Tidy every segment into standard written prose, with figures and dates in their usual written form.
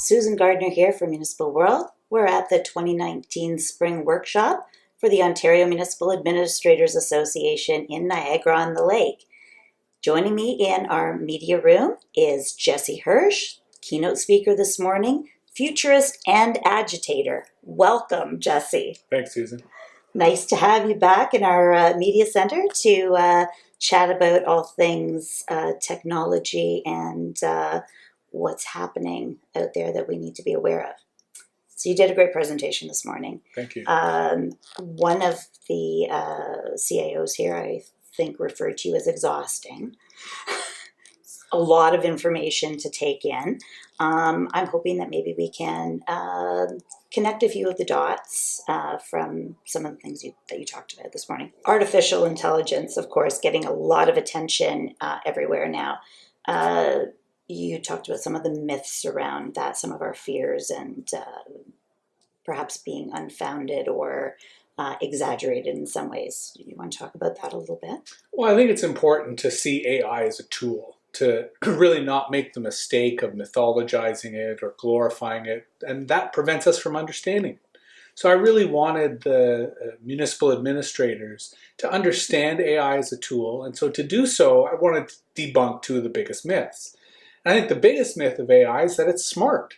Susan Gardner here for Municipal World. We're at the 2019 Spring Workshop for the Ontario Municipal Administrators Association in Niagara-on-the-Lake. Joining me in our media room is Jesse Hirsh, keynote speaker this morning, futurist and agitator. Welcome, Jesse. Thanks, Susan. Nice to have you back in our media center to chat about all things technology and what's happening out there that we need to be aware of. So you did a great presentation this morning. Thank you. One of the CIOs here, I think, referred to you as exhausting. A lot of information to take in. I'm hoping that maybe we can connect a few of the dots from some of the things that you talked about this morning. Artificial intelligence, of course, getting a lot of attention everywhere now. You talked about some of the myths around that, some of our fears, and perhaps being unfounded or exaggerated in some ways. You want to talk about that a little bit? Well, I think it's important to see AI as a tool, to really not make the mistake of mythologizing it or glorifying it, and that prevents us from understanding it. So I really wanted the municipal administrators to understand AI as a tool, and so to do so, I wanted to debunk two of the biggest myths. And I think the biggest myth of AI is that it's smart,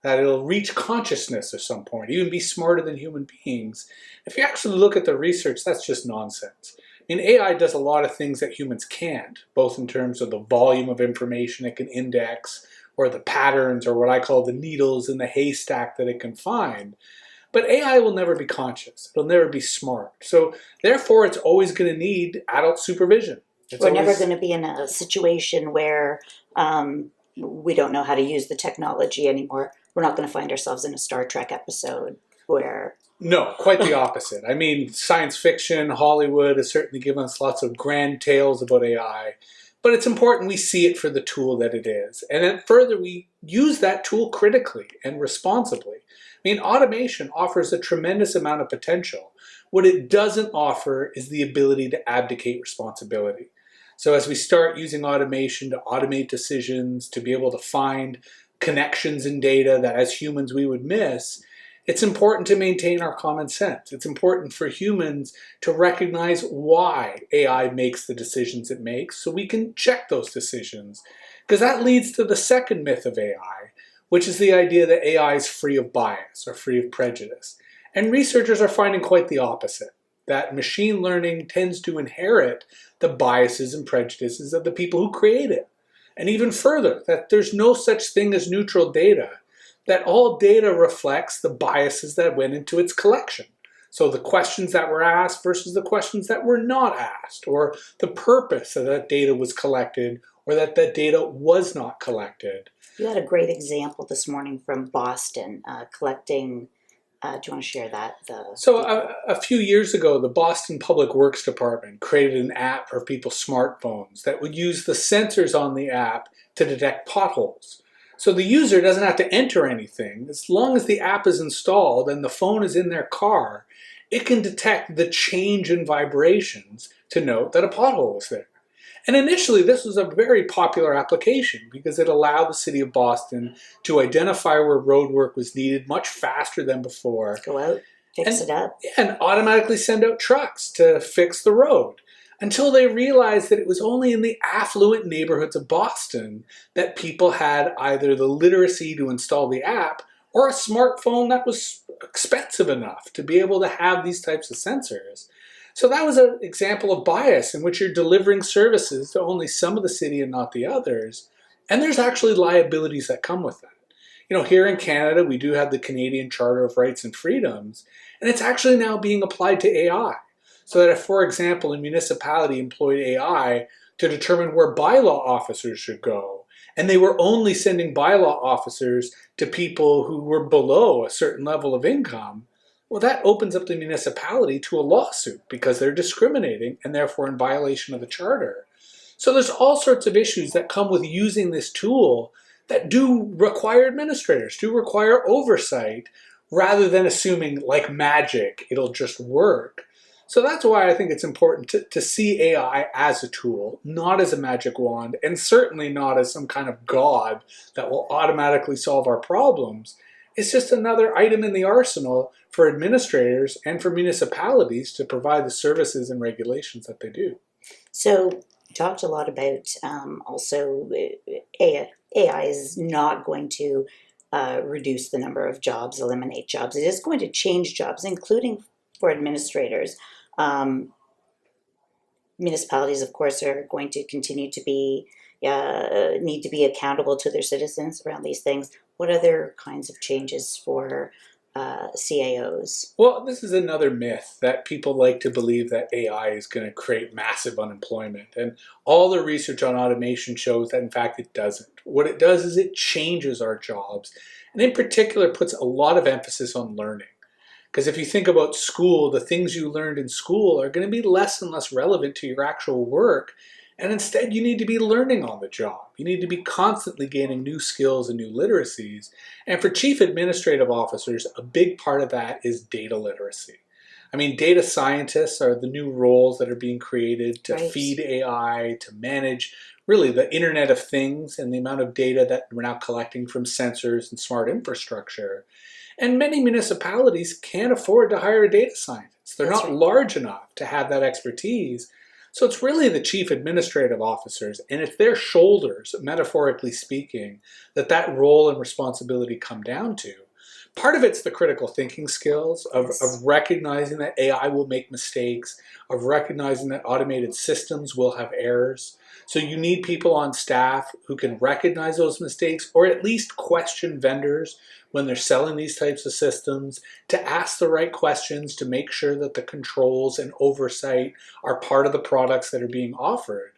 that it'll reach consciousness at some point, even be smarter than human beings. If you actually look at the research, that's just nonsense. I mean, AI does a lot of things that humans can't, both in terms of the volume of information it can index, or the patterns, or what I call the needles in the haystack that it can find. But AI will never be conscious. It'll never be smart. So therefore, it's always going to need adult supervision. We're never going to be in a situation where we don't know how to use the technology anymore. We're not going to find ourselves in a Star Trek episode where... No, quite the opposite. I mean, science fiction, Hollywood has certainly given us lots of grand tales about AI, but it's important we see it for the tool that it is. And then further, we use that tool critically and responsibly. I mean, automation offers a tremendous amount of potential. What it doesn't offer is the ability to abdicate responsibility. So as we start using automation to automate decisions, to be able to find connections in data that as humans we would miss, it's important to maintain our common sense. It's important for humans to recognize why AI makes the decisions it makes so we can check those decisions. Because that leads to the second myth of AI, which is the idea that AI is free of bias or free of prejudice. And researchers are finding quite the opposite, that machine learning tends to inherit the biases and prejudices of the people who create it. And even further, that there's no such thing as neutral data, that all data reflects the biases that went into its collection. So the questions that were asked versus the questions that were not asked, or the purpose that that data was collected, or that that data was not collected. You had a great example this morning from Boston, collecting... do you want to share that? A few years ago, the Boston Public Works Department created an app for people's smartphones that would use the sensors on the app to detect potholes. So the user doesn't have to enter anything. As long as the app is installed and the phone is in their car, it can detect the change in vibrations to note that a pothole is there. And initially, this was a very popular application because it allowed the city of Boston to identify where road work was needed much faster than before. Go out, fix it up. And automatically send out trucks to fix the road. Until they realized that it was only in the affluent neighborhoods of Boston that people had either the literacy to install the app or a smartphone that was expensive enough to be able to have these types of sensors. So that was an example of bias in which you're delivering services to only some of the city and not the others. And there's actually liabilities that come with that. You know, here in Canada, we do have the Canadian Charter of Rights and Freedoms, and it's actually now being applied to AI. So that if, for example, a municipality employed AI to determine where bylaw officers should go, and they were only sending bylaw officers to people who were below a certain level of income, well, that opens up the municipality to a lawsuit because they're discriminating and therefore in violation of the charter. So there's all sorts of issues that come with using this tool that do require administrators, do require oversight, rather than assuming like magic it'll just work. So that's why I think it's important to see AI as a tool, not as a magic wand, and certainly not as some kind of god that will automatically solve our problems. It's just another item in the arsenal for administrators and for municipalities to provide the services and regulations that they do. So you talked a lot about also AI is not going to reduce the number of jobs, eliminate jobs. It is going to change jobs, including for administrators. Um, Municipalities, of course, are going to continue to be need to be accountable to their citizens around these things. What other kinds of changes for CAOs? Well, this is another myth that people like to believe that AI is going to create massive unemployment. And all the research on automation shows that, in fact, it doesn't. What it does is it changes our jobs, and in particular puts a lot of emphasis on learning. Because if you think about school, the things you learned in school are going to be less and less relevant to your actual work. And instead, you need to be learning on the job. You need to be constantly gaining new skills and new literacies. And for chief administrative officers, a big part of that is data literacy. I mean, data scientists are the new roles that are being created to Right. feed AI, to manage really the Internet of Things and the amount of data that we're now collecting from sensors and smart infrastructure. And many municipalities can't afford to hire a data scientist. They're That's not right. large enough to have that expertise. So it's really the chief administrative officers, and it's their shoulders, metaphorically speaking, that role and responsibility come down to. Part of it's the critical thinking skills of recognizing that AI will make mistakes, of recognizing that automated systems will have errors. So you need people on staff who can recognize those mistakes or at least question vendors when they're selling these types of systems, to ask the right questions to make sure that the controls and oversight are part of the products that are being offered.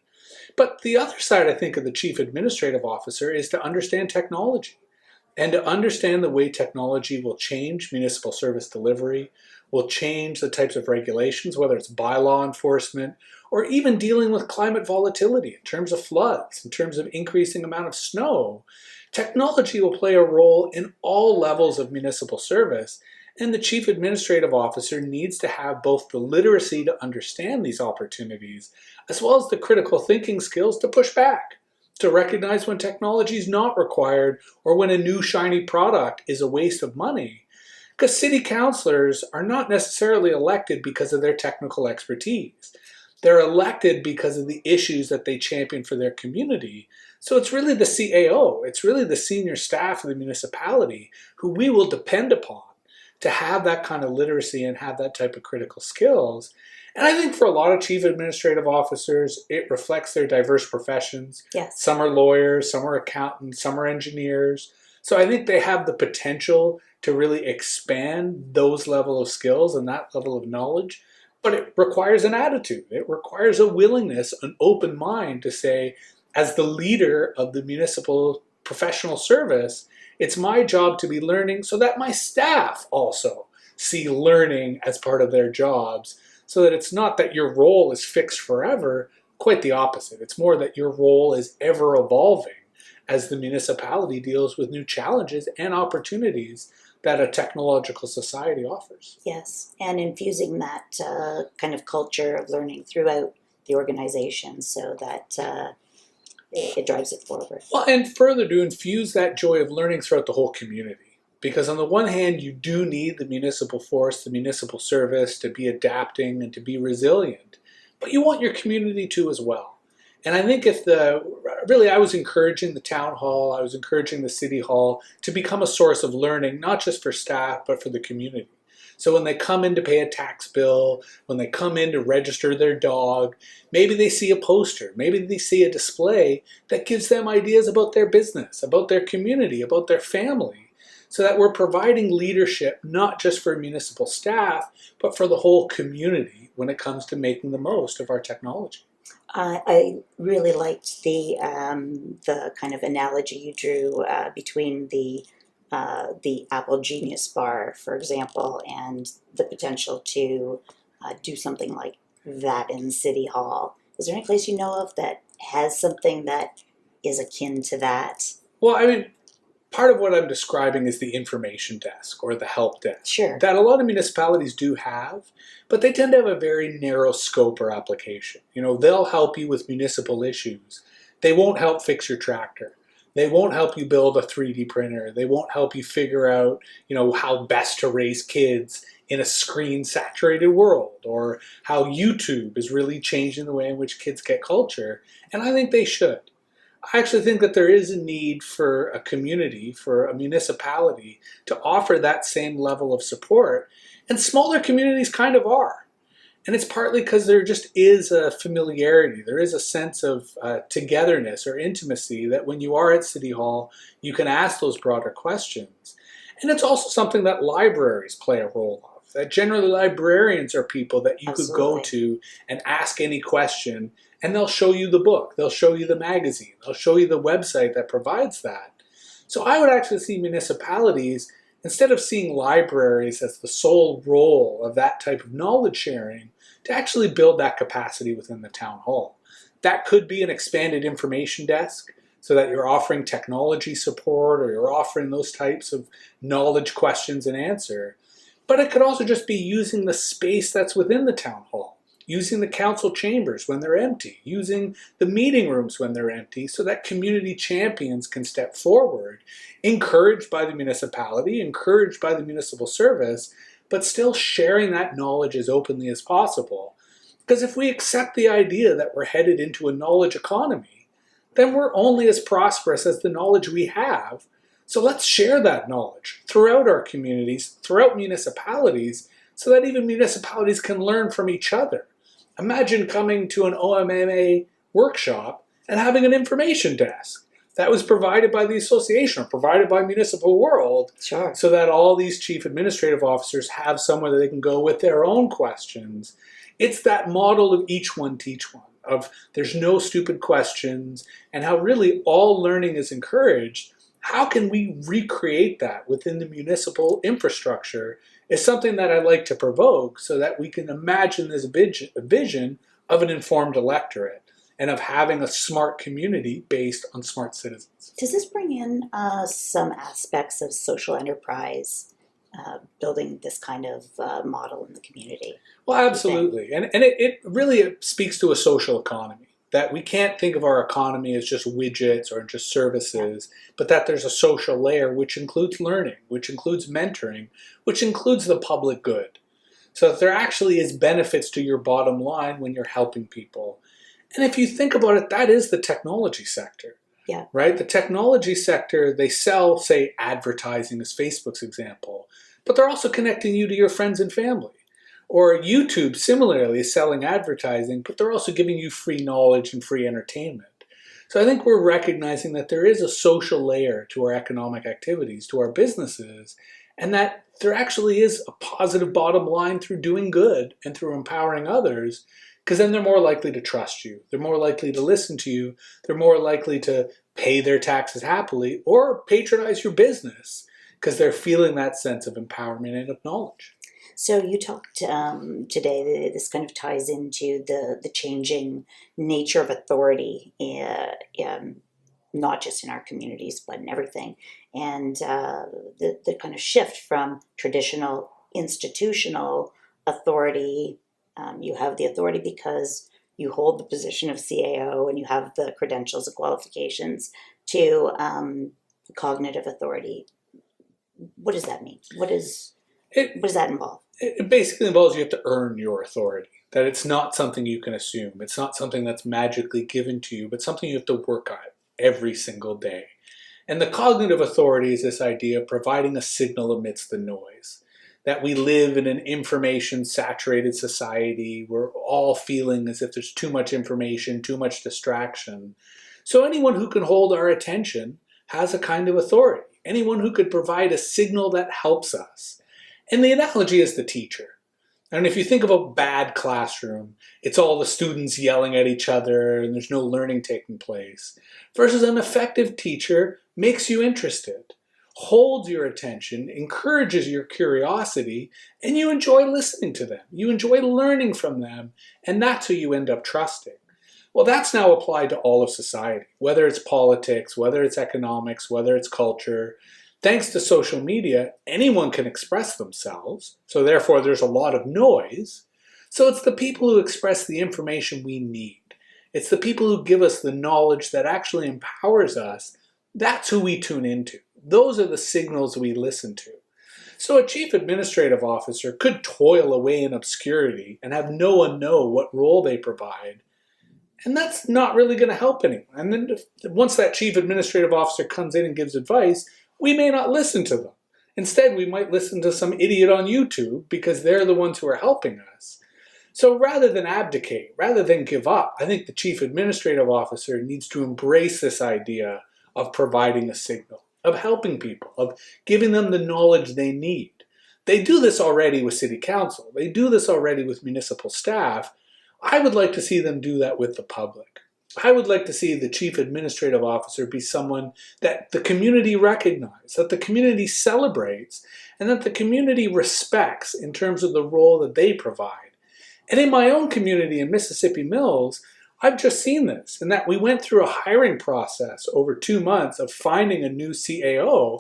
But the other side, I think, of the chief administrative officer is to understand technology and to understand the way technology will change municipal service delivery, will change the types of regulations, whether it's bylaw enforcement or even dealing with climate volatility in terms of floods, in terms of increasing amount of snow. Technology will play a role in all levels of municipal service, and the chief administrative officer needs to have both the literacy to understand these opportunities, as well as the critical thinking skills to push back, to recognize when technology is not required or when a new shiny product is a waste of money. Because city councilors are not necessarily elected because of their technical expertise. They're elected because of the issues that they champion for their community. So it's really the CAO, it's really the senior staff of the municipality who we will depend upon to have that kind of literacy and have that type of critical skills. And I think for a lot of chief administrative officers, it reflects their diverse professions. Yes. Some are lawyers, some are accountants, some are engineers. So I think they have the potential to really expand those level of skills and that level of knowledge. But it requires an attitude. It requires a willingness, an open mind to say, as the leader of the municipal professional service, it's my job to be learning so that my staff also see learning as part of their jobs, so that it's not that your role is fixed forever, quite the opposite. It's more that your role is ever evolving as the municipality deals with new challenges and opportunities that a technological society offers. Yes, and infusing that kind of culture of learning throughout the organization so that it drives it forward. Well, and further to infuse that joy of learning throughout the whole community. Because on the one hand, you do need the municipal force, the municipal service to be adapting and to be resilient, but you want your community to as well. And I think I was encouraging the town hall, I was encouraging the city hall to become a source of learning, not just for staff, but for the community. So when they come in to pay a tax bill, when they come in to register their dog, maybe they see a poster, maybe they see a display that gives them ideas about their business, about their community, about their family, so that we're providing leadership not just for municipal staff, but for the whole community when it comes to making the most of our technology. I really liked the kind of analogy you drew between the Apple Genius Bar, for example, and the potential to do something like that in City Hall. Is there any place you know of that has something that is akin to that? Well, I mean, part of what I'm describing is the information desk or the help desk Sure. that a lot of municipalities do have, but they tend to have a very narrow scope or application. They'll help you with municipal issues. They won't help fix your tractor. They won't help you build a 3D printer. They won't help you figure out, how best to raise kids in a screen-saturated world, or how YouTube is really changing the way in which kids get culture. And I think they should. I actually think that there is a need for a community, for a municipality, to offer that same level of support. And smaller communities kind of are. And it's partly because there just is a familiarity. There is a sense of togetherness or intimacy that when you are at City Hall, you can ask those broader questions. And it's also something that libraries play a role of. That generally librarians are people that you could go to and ask any question, and they'll show you the book, they'll show you the magazine, they'll show you the website that provides that. So I would actually see municipalities, instead of seeing libraries as the sole role of that type of knowledge sharing, to actually build that capacity within the town hall. That could be an expanded information desk, so that you're offering technology support or you're offering those types of knowledge questions and answer. But it could also just be using the space that's within the town hall, using the council chambers when they're empty, using the meeting rooms when they're empty, so that community champions can step forward, encouraged by the municipality, encouraged by the municipal service, but still sharing that knowledge as openly as possible. Because if we accept the idea that we're headed into a knowledge economy, then we're only as prosperous as the knowledge we have. So let's share that knowledge throughout our communities, throughout municipalities, so that even municipalities can learn from each other. Imagine coming to an OMAA workshop and having an information desk that was provided by the association or provided by Municipal World, Sure. so that all these chief administrative officers have somewhere that they can go with their own questions. It's that model of each one teach one, of there's no stupid questions, and how really all learning is encouraged. How can we recreate that within the municipal infrastructure is something that I'd like to provoke, so that we can imagine this vision of an informed electorate and of having a smart community based on smart citizens. Does this bring in some aspects of social enterprise, building this kind of model in the community? Well, absolutely. And it really speaks to a social economy. That we can't think of our economy as just widgets or just services, but that there's a social layer which includes learning, which includes mentoring, which includes the public good. So that there actually is benefits to your bottom line when you're helping people. And if you think about it, that is the technology sector. Yeah. Right? The technology sector, they sell, say, advertising as Facebook's example, but they're also connecting you to your friends and family. Or YouTube, similarly, is selling advertising, but they're also giving you free knowledge and free entertainment. So I think we're recognizing that there is a social layer to our economic activities, to our businesses, and that there actually is a positive bottom line through doing good and through empowering others, because then they're more likely to trust you. They're more likely to listen to you. They're more likely to pay their taxes happily or patronize your business, because they're feeling that sense of empowerment and of knowledge. So you talked today, this kind of ties into the changing nature of authority, not just in our communities, but in everything. And the kind of shift from traditional institutional authority, you have the authority because you hold the position of CAO and you have the credentials and qualifications, to cognitive authority. What does that mean? What does that involve? It basically involves you have to earn your authority, that it's not something you can assume. It's not something that's magically given to you, but something you have to work on every single day. And the cognitive authority is this idea of providing a signal amidst the noise, that we live in an information-saturated society. We're all feeling as if there's too much information, too much distraction. So anyone who can hold our attention has a kind of authority. Anyone who could provide a signal that helps us. And the analogy is the teacher. And if you think of a bad classroom, it's all the students yelling at each other and there's no learning taking place. Versus an effective teacher makes you interested, holds your attention, encourages your curiosity, and you enjoy listening to them. You enjoy learning from them, and that's who you end up trusting. Well, that's now applied to all of society, whether it's politics, whether it's economics, whether it's culture. Thanks to social media, anyone can express themselves, so therefore there's a lot of noise. So it's the people who express the information we need. It's the people who give us the knowledge that actually empowers us. That's who we tune into. Those are the signals we listen to. So a chief administrative officer could toil away in obscurity and have no one know what role they provide. And that's not really going to help anyone. And then once that chief administrative officer comes in and gives advice, we may not listen to them. Instead, we might listen to some idiot on YouTube because they're the ones who are helping us. So rather than abdicate, rather than give up, I think the chief administrative officer needs to embrace this idea of providing a signal, of helping people, of giving them the knowledge they need. They do this already with city council. They do this already with municipal staff. I would like to see them do that with the public. I would like to see the chief administrative officer be someone that the community recognizes, that the community celebrates, and that the community respects in terms of the role that they provide. And in my own community in Mississippi Mills, I've just seen this, in that we went through a hiring process over 2 months of finding a new CAO,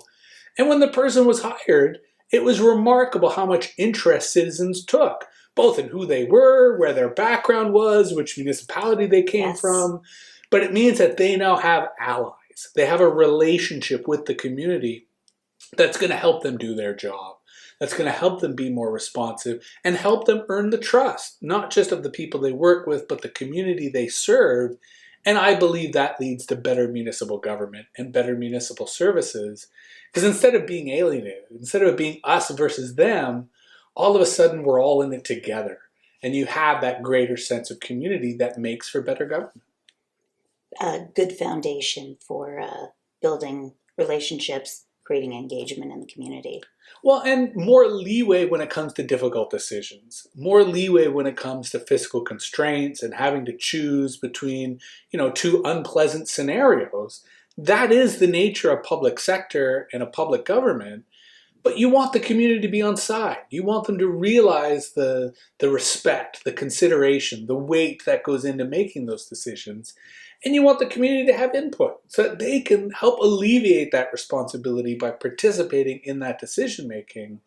and when the person was hired, it was remarkable how much interest citizens took, both in who they were, where their background was, which municipality they came from. But it means that they now have allies. They have a relationship with the community that's going to help them do their job, that's going to help them be more responsive and help them earn the trust, not just of the people they work with, but the community they serve. And I believe that leads to better municipal government and better municipal services. Because instead of being alienated, instead of it being us versus them, all of a sudden we're all in it together. And you have that greater sense of community that makes for better government. A good foundation for building relationships, creating engagement in the community. Well, and more leeway when it comes to difficult decisions, more leeway when it comes to fiscal constraints and having to choose between, two unpleasant scenarios. That is the nature of public sector and a public government. But you want the community to be on side. You want them to realize the respect, the consideration, the weight that goes into making those decisions. And you want the community to have input so that they can help alleviate that responsibility by participating in that decision making.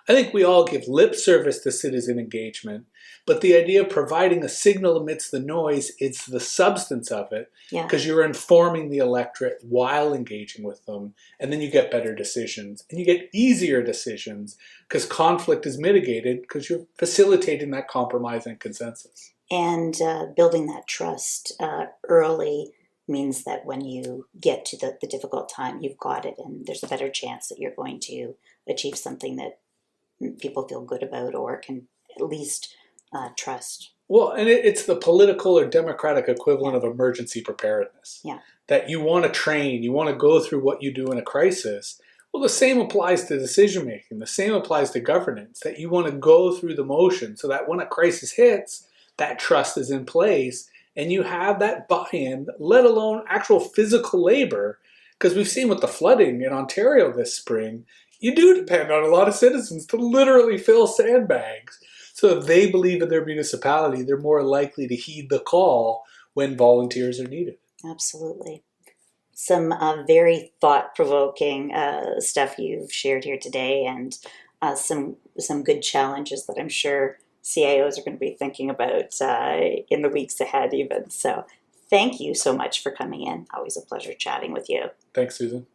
I think we all give lip service to citizen engagement, but the idea of providing a signal amidst the noise, it's the substance of it, because you're informing the electorate while engaging with them, and then you get better decisions, and you get easier decisions because conflict is mitigated because you're facilitating that compromise and consensus. And building that trust early means that when you get to the difficult time, you've got it, and there's a better chance that you're going to achieve something that people feel good about or can at least trust. Well, and it's the political or democratic equivalent of emergency preparedness. That you want to train, you want to go through what you do in a crisis. Well, the same applies to decision making. The same applies to governance, that you want to go through the motion so that when a crisis hits, that trust is in place and you have that buy-in, let alone actual physical labor. Because we've seen with the flooding in Ontario this spring, you do depend on a lot of citizens to literally fill sandbags. So if they believe in their municipality, they're more likely to heed the call when volunteers are needed. Absolutely. Some very thought-provoking stuff you've shared here today, and some good challenges that I'm sure CIOs are going to be thinking about in the weeks ahead even. So thank you so much for coming in. Always a pleasure chatting with you. Thanks, Susan.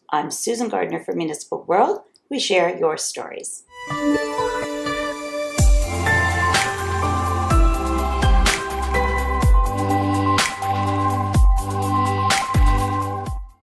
I'm Susan Gardner for Municipal World. We share your stories.